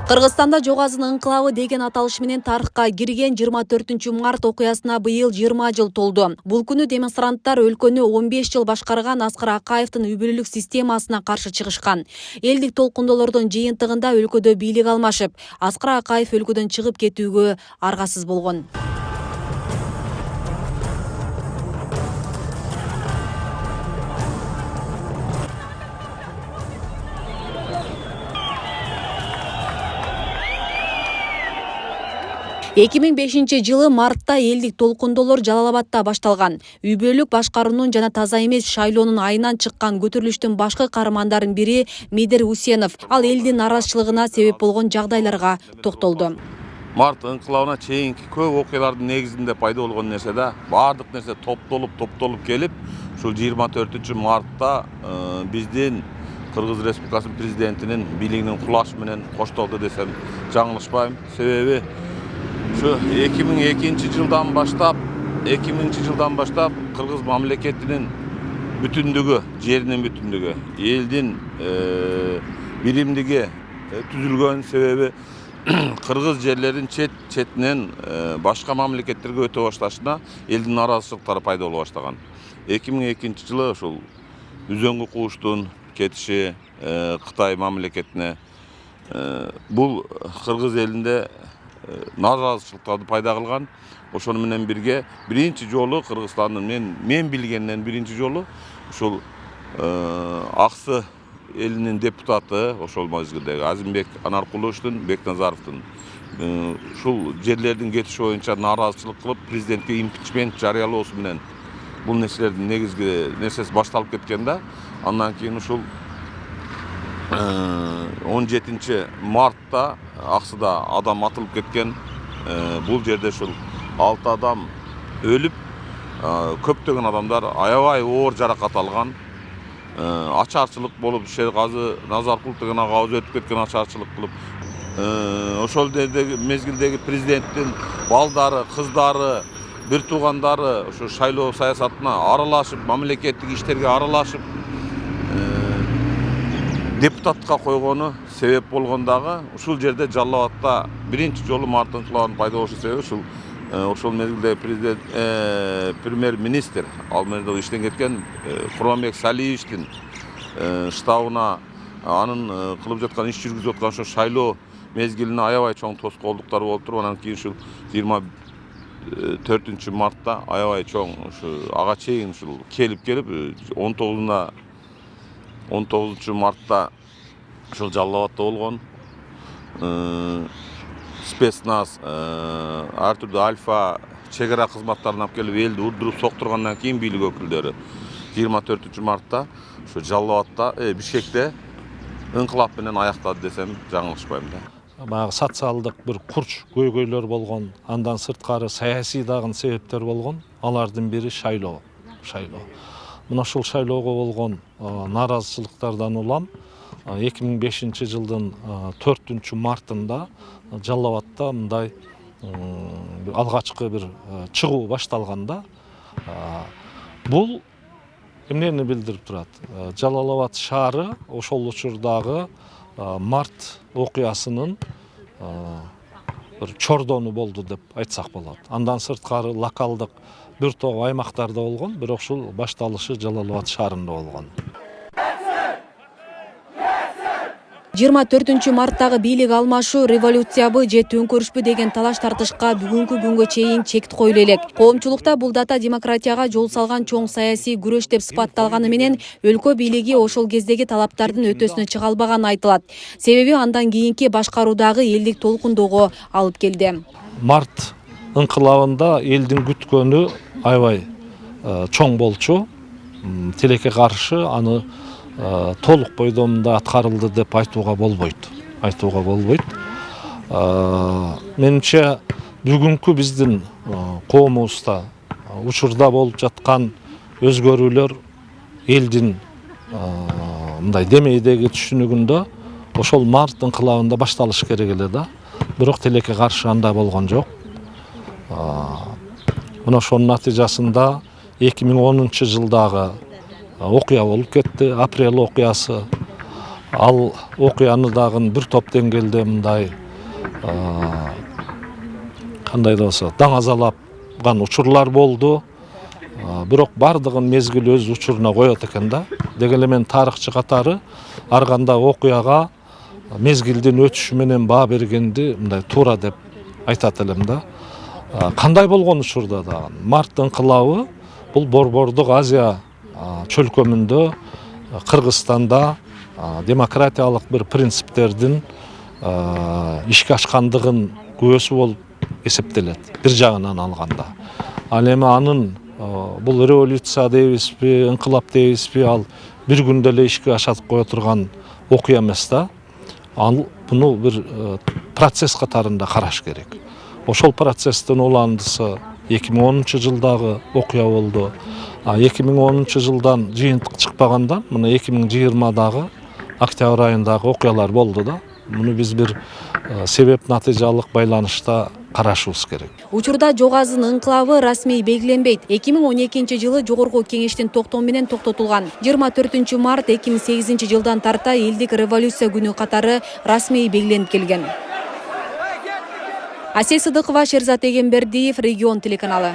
Кыргызстанда Жогазын ыңкылабы деген аталыш менен тарыхка кирген 24 март окуясына быйыл 20 жыл толду. Бул күнү демонстранттар өлкөнү 15 жыл башкарган Аскар Акаевдин үй бүлөлүк системасына каршы чыгышкан. Элдик толкундолордун жыйынтыгында өлкөдө бийлик алмашып, Аскар Акаев өлкөдөн чыгып кетүүгө аргасыз болгон. 2005 жылы мартта элдик толкундолор Жалал Абадта башталган. Үй бүлөлүк башкаруунун жана таза эмес шайлоонун айынан чыккан көтөрүлүштүн башкы каармандардын бири Медер Усенов. Ал элдин наразычылыгына себеп болгон жагдайларга токтолду. Март ыңкылабына чейинки көп окуялардын негизинде пайда болгон нерсе да баардык нерсе топтолуп келип, ушул 24 мартта биздин Кыргыз Республикасынын президентинин бийлигинин кулашы менен коштолду десем жаңылышпайм. Себеби şu 2002 жылдан баштап Кыргыз мамлекетинин бүтүндүгү, жеринин бүтүндүгү, элдин биримдиги түзүлгөн. Себеби Кыргыз жерлерин четинен башка мамлекеттерге өтө башташына элдин наразычылыктары пайда боло баштаган. 2002 жылы ушул Үзөңгү Кууштун кетиши Кытай мамлекетине бул Кыргыз элинде наразычылыктарды пайда кылган. Ошону менен бирге биринчи жолу Кыргызстандын мен билгенден биринчи жолу ушул Аксы элинин депутаты ошол мезгилдеги Азимбек Анаркуловичтун, Бекназаровдун ушул жерлердин кетиши боюнча наразычылык кылып, президентке импичмент жарыялоосу менен бул нерселердин негизги нерсеси башталып кеткен да. Андан кийин ушул 17 мартта Аксыда адам атылып кеткен. Бул жерде ушул 6 адам өлүп, көптөгөн адамдар аябай оор жаракат алган. Ачарчылык болуп, Шергазы Назаркулов деген агабыз өтүп кеткен ачарчылык кылып. Ошол мезгилдеги президенттин балдары, кыздары, бир туугандары ушу шайлоо саясатына аралашып, мамлекеттик иштерге аралашып, депутатка койгону себеп болгондагы ушул жерде Жалал Абадта биринчи жолу март ыңкылабынын пайда болушу себеби ошол мезгилде президент премьер-министр ал мезгилде иштен кеткен Курманбек Салиевичтин штабына анын кылып жаткан иш жүргүзүп аткан ошо шайлоо мезгилине аябай чоң тоскоолдуктар болуп туруп, анан кийин ушул 24 мартта аябай чоң ушу ага чейин ушул келип 19 мартта ушул Жалал Абадта болгон. Спецназ, ар түрдүү альфа чек ара кызматтарын алып келип элди урдуруп соктургандан кийин бийлик өкүлдөрү 24 мартта ушу Жалал Абадта, Бишкекте ыңкылап менен аяктады десем жаңылышпайм да. Баягы социалдык бир курч көйгөйлөр болгон, андан сырткары саясий дагы себептер болгон. Алардын бири шайлоо. Мына ушул шайлоого болгон наразычылыктардан улам 2005 жылдын 4 мартында Жалал Абадта мындай алгачкы бир чыгуу башталганда, бул эмнени билдирип турат? Жалал Абад шаары ошол учурдагы март окуясынын бир чордону болду деп айтсак болот. Андан сырткары локалдык бир топ аймактарда болгон, бирок ушул башталышы Жалал Абад шаарында болгон. 24 марттагы бийлик алмашуу революциябы же төңкөрүшпү деген талаш тартышка бүгүнкү күнгө чейин чек коюлу элек. Коомчулукта бул дата демократияга жол салган чоң саясий күрөш деп сыпатталганы менен өлкө бийлиги ошол кездеги талаптардын өтөсүнө чыга албаганы айтылат. Себеби андан кийинки башкаруудагы элдик толкундоого алып келди. Март ыңкылабында элдин күткөнү аябай чоң болчу. Тилекке каршы аны толук бойдомунда аткарылды деп айтууга болбойт. Менимче бүгүнкү биздин коомубузда учурда болуп жаткан өзгөрүүлөр элдин мындай демейдеги түшүнүгүндө ошол март ыңкылабында башталыш керек эле да. Бирок тилекке каршы андай болгон жок. Мына ошонун натыйжасында 2010 жылдагы окуя болуп кетти, апрель окуясы. Ал окуяны дагы бир топ деңгээлде мындай кандай да болсо даңазалапкан учурлар болду. Бирок бардыгын мезгил өз учуруна коет экен да. Деги эле мен тарыхчы катары ар кандай окуяга мезгилдин өтүшү менен баа бергенди мындай туура деп айтат элем да. Кандай болгон учурда дагы март ыңкылабы бул Борбордук Азия чөлкөмүндө Кыргызстанда демократиялык бир принциптердин ишке ашкандыгын күбөсү болуп эсептелет бир жагынан алганда. Ал эми анын бул революция дейбизби, ыңкылап дейбизби, ал бир күндө эле ишке ашатып кое турган окуя эмес да. Ал буну бир процесс катарында караш керек. Ошол процесстин уландысы 2010 жылдагы окуя болду. 2010 жылдан жыйынтык чыкпагандан мына 2020дагы октябрь айындагы окуялар болду да. Муну биз бир себеп натыйжалык байланышта карашыбыз керек. Учурда Жогазын ыңкылабы расмий белгиленбейт. 2012 жылы Жогорку Кеңештин токтому менен токтотулган. 24 март 2008 жылдан тарта элдик революция күнү катары расмий белгиленип келген. Асия Сыдыкова, Шерзат Эгембердиев, Регион телеканалы.